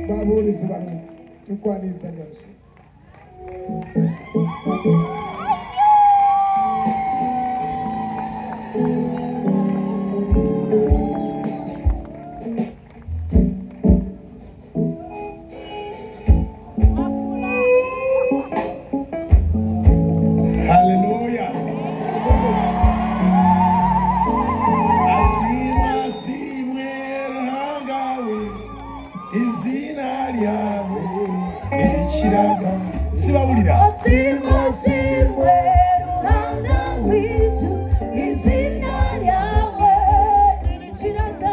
Baburi Sibaru, Tukwani Sanyos. Hallelujah. Asima simwerangawe izina ryawe ekiraga sibabulira asima simwerangawe izina ryawe ekiraga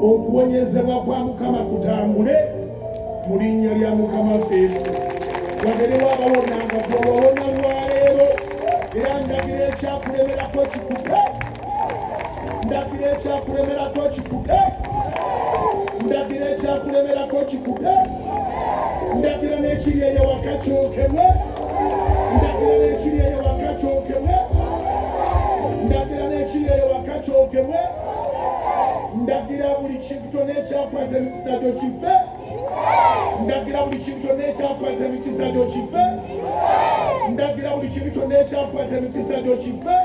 okuwonyezebwa kwa Mukama kutambule mu linnya lya Mukama Yesu. Wagere wabawonanga bw'obawona lwaleero era ndagira ekyakulemerako kikupe, ndagira ekyakulemerako kikupe, ndagira ekyakulemerako kikupe, ndagira n'ekiri eyo wakakyokebwe kakyokebwe ndagira n'ekireeyo wakakyokebwe ndagira buli kintu kyonna ekyakwata emikisa gyo kife ndagira buli kintu kyonna ekyakwata emikisa gyo kife ndagira buli kintu kyonna ekyakwata emikisa gyo kife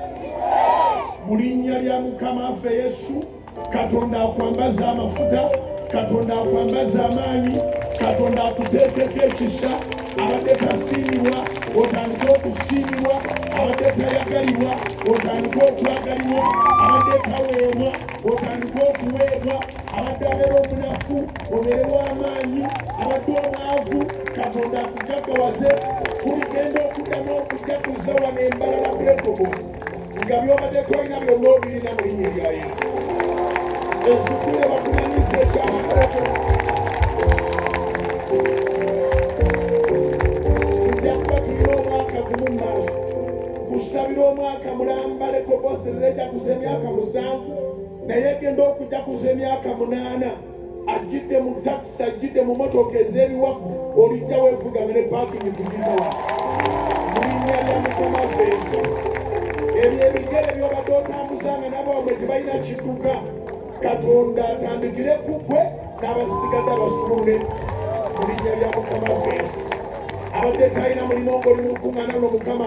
mu linnya lya Mukama waffe Yesu. Katonda akwambaza amafuta, Katonda akwambaza amaanyi, Katonda akuteekeko ekisa. Abadde tasiimibwa otandika okusiimibwa, abadde tayagalibwa otandika okwagalibwa, abadde taweebwa otandika okuweebwa, abadde abeera omunafu obeere w'amaanyi, abadde omwavu Katonda akugaggawaze. Tuligenda okuddamu okujaguza wano embalala buletogovu nga byobadde tolina byonna obirina mu linnya lya Yesu. Ezukule bakumanyisa ekyamakolo kyo. Tujja kuba tulina omwaka gumu mu maaso. Kusabira omwaka mulambaleko bosi ejjaguza emyaka 7 naye genda okujjaguza emyaka 8. Ajjidde mu takisi, ajjidde mu motoka ez'ebiwaku, olijja weefugamire ne paakingi tugitawa. Mu linnya lya Mukama waffe Yesu. Ebyo ebigere by'obadde otambuzanga n'abawamwe tebalina kidduka, Katonda atandikire ku ggwe n'abasigadde abasumulule mu linnya lya Mukama waffe Yesu. Abadde talina mulimu ng'oli mu lukuŋŋaana luno Mukama